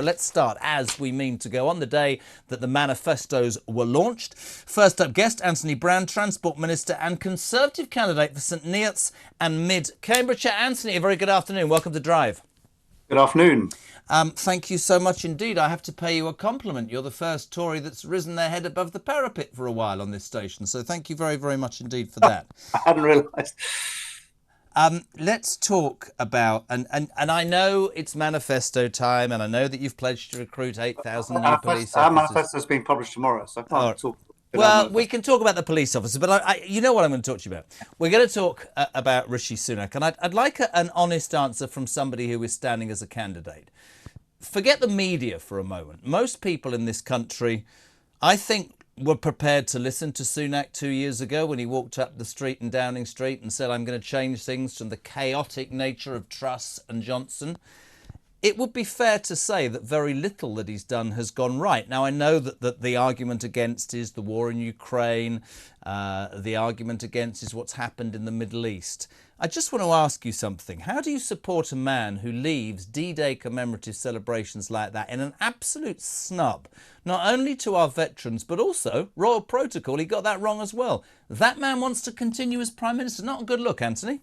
Let's start, as we mean to go, on the day that the manifestos were launched. First up guest, Anthony Browne, Transport Minister and Conservative candidate for St Neots and Mid Cambridgeshire. Anthony, a very good afternoon. Welcome to Drive. Good afternoon. Thank you so much indeed. I have to pay you a compliment. You're the first Tory that's risen their head above the parapet for a while on this station. So thank you very, very much indeed for that. I hadn't realised. Let's talk about, and I know it's manifesto time, and I know that you've pledged to recruit 8,000 new police Our officers. manifesto is being published tomorrow, so I can't talk. Well, we can talk about the police officers, but you know what I'm going to talk to you about. We're going to talk about Rishi Sunak, and I'd like an honest answer from somebody who is standing as a candidate. Forget the media for a moment. Most people in this country, I think, were prepared to listen to Sunak 2 years ago when he walked up the street in Downing Street and said, I'm going to change things from the chaotic nature of Truss and Johnson. It would be fair to say that very little that he's done has gone right. Now, I know that the argument against is the war in Ukraine. The argument against is what's happened in the Middle East. I just want to ask you something. How do you support a man who leaves D-Day commemorative celebrations like that in an absolute snub, not only to our veterans, but also royal protocol? He got that wrong as well. That man wants to continue as Prime Minister. Not a good look, Anthony.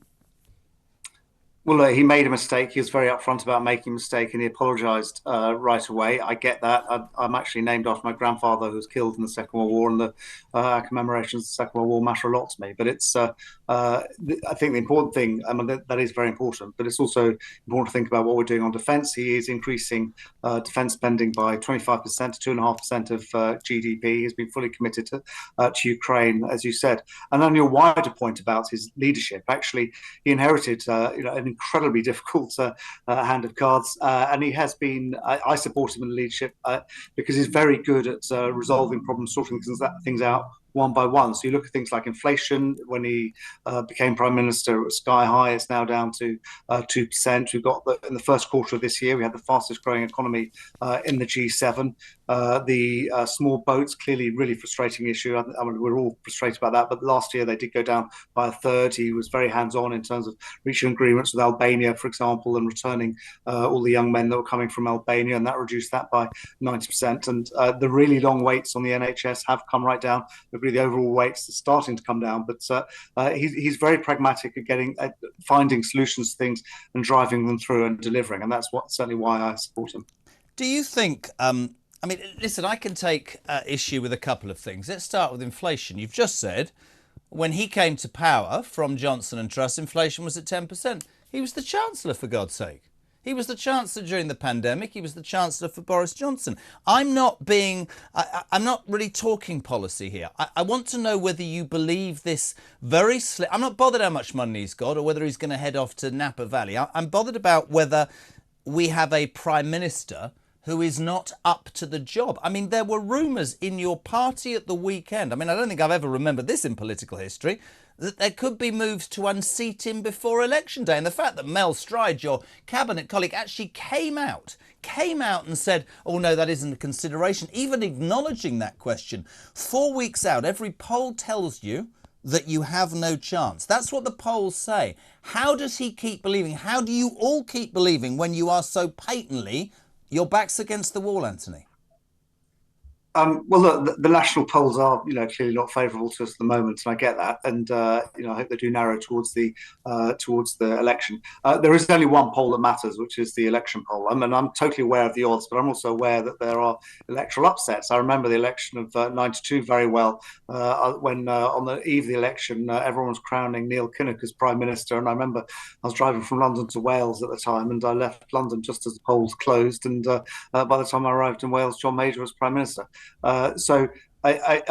Well, he made a mistake. He was very upfront about making a mistake, and he apologised right away. I get that. I'm actually named after my grandfather, who was killed in the Second World War, and the commemorations of the Second World War matter a lot to me. But it's, I think, the important thing. I mean, that is very important. But it's also important to think about what we're doing on defence. He is increasing defence spending by 25% to 2.5% of GDP. He's been fully committed to Ukraine, as you said. And on your wider point about his leadership, actually, he inherited, an incredibly difficult hand of cards, and he has been. I support him in the leadership because he's very good at resolving problems, sorting things out one by one. So you look at things like inflation. When he became Prime Minister, it was sky high. It's now down to 2%. We've got in the first quarter of this year, we had the fastest growing economy in the G7. The small boats, clearly really frustrating issue. I mean, we're all frustrated about that, but last year they did go down by a third. He was very hands-on in terms of reaching agreements with Albania, for example, and returning all the young men that were coming from Albania, and that reduced that by 90%. And the really long waits on the NHS have come right down. The overall waits are starting to come down, but he's very pragmatic at finding solutions to things and driving them through and delivering, and that's certainly why I support him. Do you think? I mean, listen, I can take issue with a couple of things. Let's start with inflation. You've just said when he came to power from Johnson and Truss, inflation was at 10%. He was the Chancellor, for God's sake. He was the Chancellor during the pandemic. He was the Chancellor for Boris Johnson. I'm not really talking policy here. I want to know whether you believe this very slick. I'm not bothered how much money he's got or whether he's going to head off to Napa Valley. I'm bothered about whether we have a Prime Minister who is not up to the job. I mean, there were rumours in your party at the weekend. I mean, I don't think I've ever remembered this in political history, that there could be moves to unseat him before election day. And the fact that Mel Stride, your cabinet colleague, actually came out and said, oh no, that isn't a consideration, even acknowledging that question. 4 weeks out, every poll tells you that you have no chance. That's what the polls say. How does he keep believing? How do you all keep believing when you are so patently your back's against the wall, Anthony? Well, look, the national polls are, clearly not favourable to us at the moment, and I get that. And I hope they do narrow towards the election. There is only one poll that matters, which is the election poll. I'm totally aware of the odds, but I'm also aware that there are electoral upsets. I remember the election of '92 very well, when on the eve of the election, everyone was crowning Neil Kinnock as Prime Minister, and I remember I was driving from London to Wales at the time, and I left London just as the polls closed, and by the time I arrived in Wales, John Major was Prime Minister. I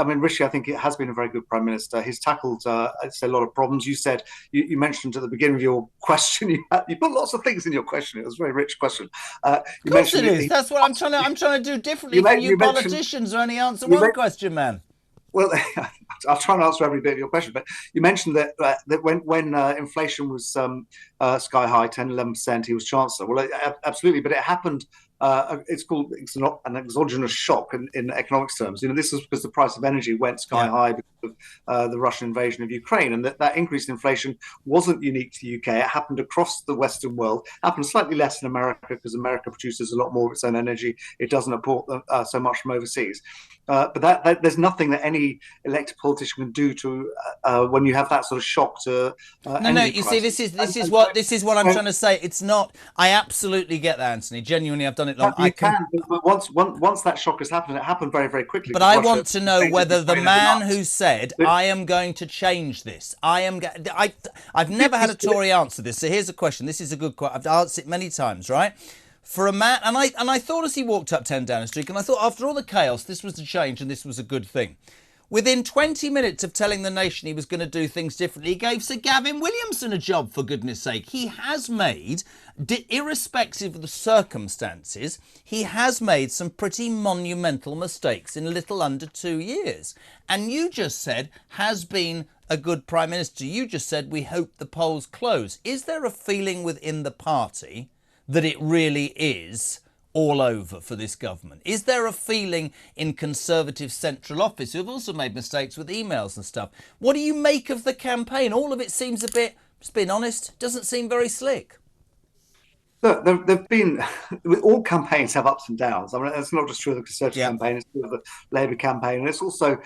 mean, Rishi, I think it has been a very good Prime Minister. He's tackled, I'd say, a lot of problems. You mentioned at the beginning of your question, you put lots of things in your question. It was a very rich question. Of course it is. That's what I'm trying to do differently from you politicians who only answer one question, man. Well, I'll try and answer every bit of your question, but you mentioned that when inflation was sky high, 10, 11%, he was Chancellor. Well, absolutely, but it happened it's called an exogenous shock in economics terms. This is because the price of energy went sky high because of the Russian invasion of Ukraine, and that increased inflation wasn't unique to the UK. It happened across the Western world. It happened slightly less in America because America produces a lot more of its own energy. It doesn't import so much from overseas. But there's nothing that any elected politician can do to when you have that sort of shock to energy You prices. see, this is what I'm trying to say. It's not. I absolutely get that, Anthony. Genuinely, I've done it long. You can, but once that shock has happened, it happened very, very quickly. But I want to know whether the man who said, "I am going to change this," I've never had a Tory answer this. So here's a question. This is a good question. I've answered it many times, right? For a man, and I thought as he walked up 10 Downing Street, and I thought after all the chaos, this was the change and this was a good thing. Within 20 minutes of telling the nation he was going to do things differently, he gave Sir Gavin Williamson a job, for goodness sake. He has made, irrespective of the circumstances, he has made some pretty monumental mistakes in a little under 2 years. And you just said, has been a good Prime Minister. You just said, we hope the polls close. Is there a feeling within the party that it really is all over for this government? Is there a feeling in Conservative central office, who have also made mistakes with emails and stuff? What do you make of the campaign? All of it seems a bit, just being honest, doesn't seem very slick. Look, there've been all campaigns have ups and downs. I mean, it's not just true of the Conservative campaign; it's true of the Labour campaign, and it's also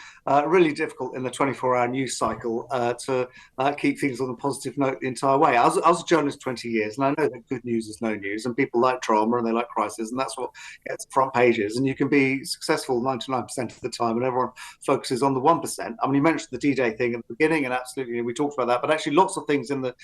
really difficult in the 24-hour news cycle to keep things on a positive note the entire way. I was a journalist 20 years, and I know that good news is no news, and people like drama and they like crisis, and that's what gets front pages. And you can be successful 99% of the time, and everyone focuses on the 1%. I mean, you mentioned the D-Day thing at the beginning, and absolutely we talked about that, but actually lots of things in the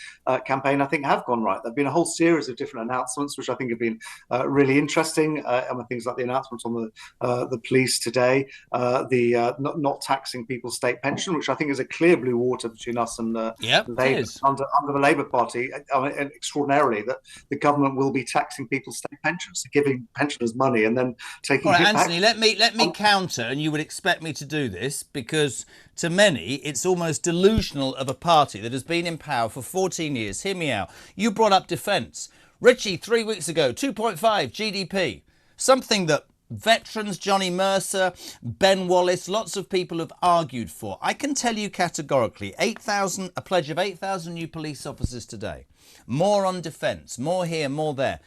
campaign I think have gone right. There've been a whole series of different announcements which I think have been really interesting. Things like the announcement on the police today, not taxing people's state pension, which I think is a clear blue water between us and Labour under the Labour Party. And extraordinarily, that the government will be taxing people's state pensions, giving pensioners money and then taking it Anthony, back. let me counter, and you would expect me to do this because to many it's almost delusional of a party that has been in power for 14 years. Hear me out. You brought up defence. Richie, 3 weeks ago, 2.5 GDP, something that veterans, Johnny Mercer, Ben Wallace, lots of people have argued for. I can tell you categorically, a pledge of 8,000 new police officers today, more on defence, more here, more there.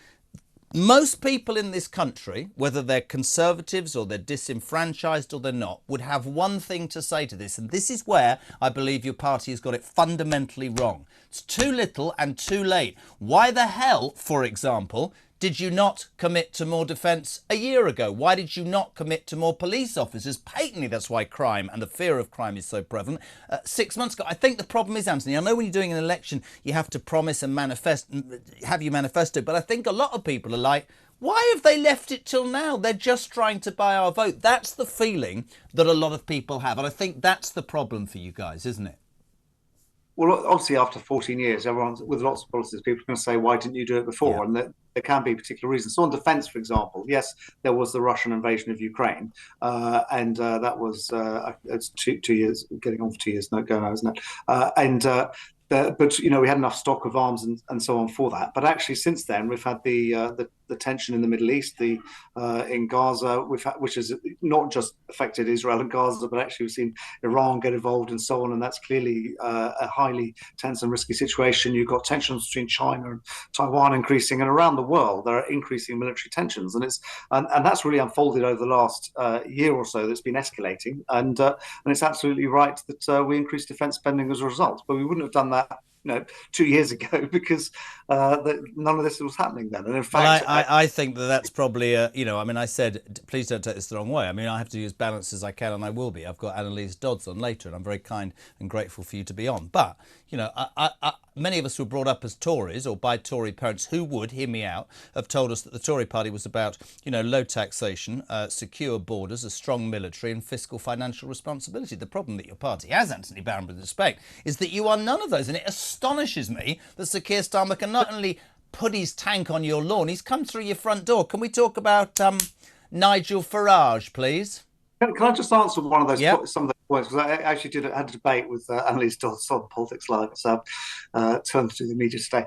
Most people in this country, whether they're Conservatives or they're disenfranchised or they're not, would have one thing to say to this. And this is where I believe your party has got it fundamentally wrong. It's too little and too late. Why the hell, for example, did you not commit to more defence a year ago? Why did you not commit to more police officers? Patently, that's why crime and the fear of crime is so prevalent. 6 months ago, I think the problem is, Anthony, I know when you're doing an election, you have to promise and have your manifesto, but I think a lot of people are like, why have they left it till now? They're just trying to buy our vote. That's the feeling that a lot of people have. And I think that's the problem for you guys, isn't it? Well, obviously, after 14 years, everyone's with lots of policies, people are going to say, why didn't you do it before? Yeah. And there can be particular reasons. So on defence, for example, yes, there was the Russian invasion of Ukraine. And that was it's 2 years, getting on for 2 years, going now, isn't it? But we had enough stock of arms and so on for that. But actually, since then, we've had the tension in the Middle East, in Gaza, which has not just affected Israel and Gaza, but actually we've seen Iran get involved and so on. And that's clearly a highly tense and risky situation. You've got tensions between China and Taiwan increasing, and around the world there are increasing military tensions, and that's really unfolded over the last year or so. That's been escalating, and it's absolutely right that we increased defence spending as a result. But we wouldn't have done that 2 years ago because none of this was happening then. And in fact, I think that's probably I said, please don't take this the wrong way. I mean, I have to be as balanced as I can, and I will be. I've got Annalise Dodds on later, and I'm very kind and grateful for you to be on. But many of us were brought up as Tories or by Tory parents who would, hear me out, have told us that the Tory party was about, low taxation, secure borders, a strong military and fiscal financial responsibility. The problem that your party has, Anthony Barron, with respect, is that you are none of those. And it astonishes me that Sir Keir Starmer can not only put his tank on your lawn, he's come through your front door. Can we talk about Nigel Farage, please? Can I just answer one of those some of the points, because I actually had a debate with Annalise Dodds on Politics Live. It's turned to the media today.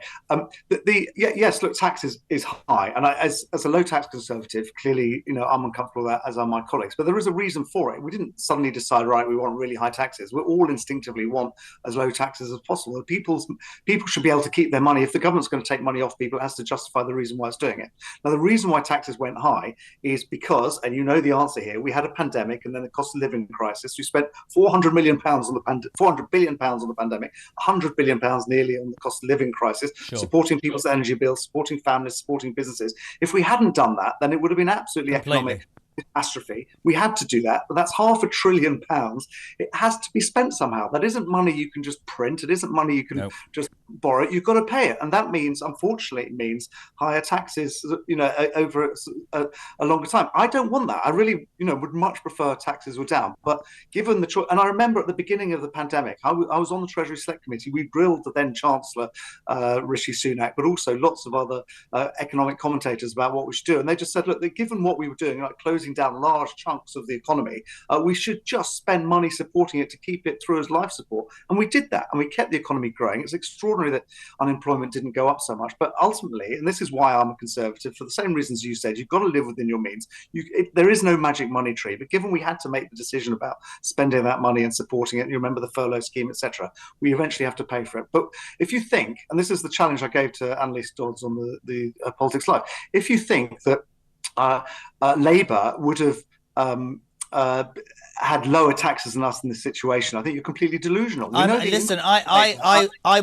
Yes, look, tax is high, and as a low tax conservative, clearly, I'm uncomfortable with that, as are my colleagues. But there is a reason for it. We didn't suddenly decide, right, we want really high taxes. We all instinctively want as low taxes as possible. People should be able to keep their money. If the government's going to take money off people, it has to justify the reason why it's doing it. Now, the reason why taxes went high is because, and you know the answer here, we had a pandemic and then a cost of living crisis. We spent £400 billion on the pandemic, £100 billion nearly on the cost of living crisis, Sure. supporting people's energy bills, supporting families, supporting businesses. If we hadn't done that, then it would have been absolutely economic catastrophe. We had to do that, but that's £500 billion. It has to be spent somehow. That isn't money you can just print. It isn't money you can just borrow. You've got to pay it, and that means, unfortunately, it means higher taxes. Over a longer time. I don't want that. I really, would much prefer taxes were down. But given the choice, and I remember at the beginning of the pandemic, I was on the Treasury Select Committee. We grilled the then Chancellor Rishi Sunak, but also lots of other economic commentators about what we should do, and they just said, look, given what we were doing, like closing down large chunks of the economy, we should just spend money supporting it to keep it through as life support. And we did that, and we kept the economy growing. It's extraordinary that unemployment didn't go up so much. But ultimately, and this is why I'm a conservative, for the same reasons you said, you've got to live within your means. There is no magic money tree, but given we had to make the decision about spending that money and supporting it, you remember the furlough scheme, etc., we eventually have to pay for it. But if you think, and this is the challenge I gave to Annalise Dodds on the Politics Live, if you think that Labour would have had lower taxes than us in this situation, I think you're completely delusional. Listen, I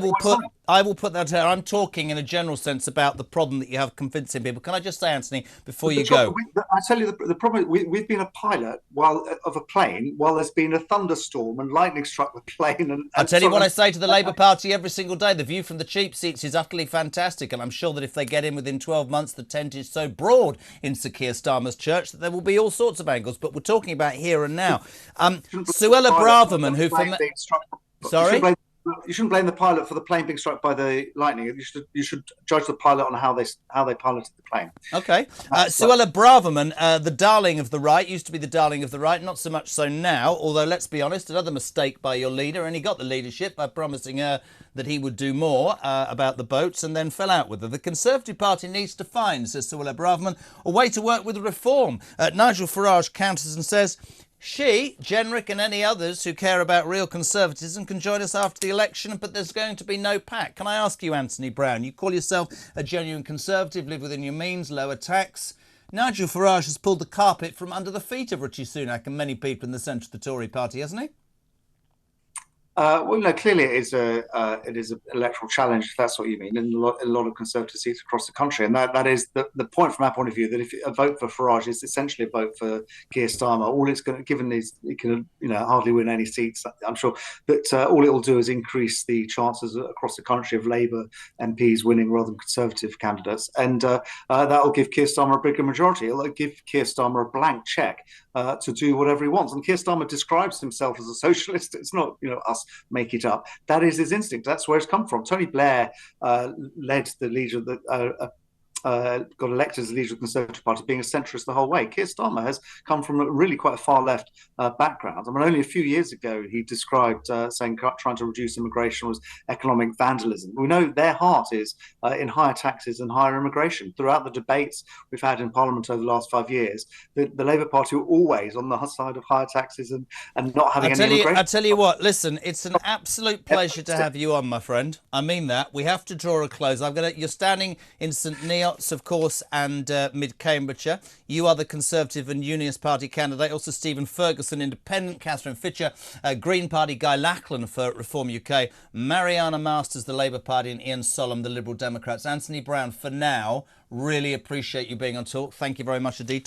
will put that out. I'm talking in a general sense about the problem that you have convincing people. Can I just say, Anthony, before you go? I tell you, the problem, we've been a pilot of a plane while there's been a thunderstorm and lightning struck the plane. And I'll tell you what I say to the Labour Party every single day. The view from the cheap seats is utterly fantastic. And I'm sure that if they get in within 12 months, the tent is so broad in Sir Keir Starmer's church that there will be all sorts of angles. But we're talking about here and now. Suella Braverman, who from... Sorry? You shouldn't blame the pilot for the plane being struck by the lightning. You should judge the pilot on how they piloted the plane. Okay. Suella Braverman, the darling of the right, used to be the darling of the right, not so much so now, although let's be honest, another mistake by your leader, and he got the leadership by promising her that he would do more about the boats and then fell out with her. The Conservative Party needs to find, says Suella Braverman, a way to work with reform. Nigel Farage counters and says... She, Jenrick and any others who care about real conservatism can join us after the election, but there's going to be no pact. Can I ask you, Anthony Browne, you call yourself a genuine conservative, live within your means, lower tax. Nigel Farage has pulled the carpet from under the feet of Rishi Sunak and many people in the centre of the Tory party, hasn't he? Clearly it is an electoral challenge, if that's what you mean, in a lot of Conservative seats across the country. And that is the point from our point of view, that if a vote for Farage is essentially a vote for Keir Starmer, all it's going to, given is he can hardly win any seats, I'm sure, but all it will do is increase the chances across the country of Labour MPs winning rather than Conservative candidates. And that will give Keir Starmer a bigger majority. It'll give Keir Starmer a blank check to do whatever he wants. And Keir Starmer describes himself as a socialist. It's not, us make it up. That is his instinct. That's where it's come from. Tony Blair led the leader of the got elected as the leader of the Conservative Party, being a centrist the whole way. Keir Starmer has come from really quite a far left background. I mean, only a few years ago, he described saying trying to reduce immigration was economic vandalism. We know their heart is in higher taxes and higher immigration. Throughout the debates we've had in Parliament over the last 5 years, the Labour Party were always on the side of higher taxes and not having any immigration. I tell you what, listen, it's an absolute pleasure to have you on, my friend. I mean that. We have to draw a close. You're standing in St Neots, of course, and mid-Cambridgeshire. You are the Conservative and Unionist Party candidate. Also Stephen Ferguson, Independent. Catherine Fisher, Green Party. Guy Lachlan for Reform UK. Mariana Masters, the Labour Party, and Ian Sollum, the Liberal Democrats. Anthony Browne, for now, really appreciate you being on Talk. Thank you very much indeed.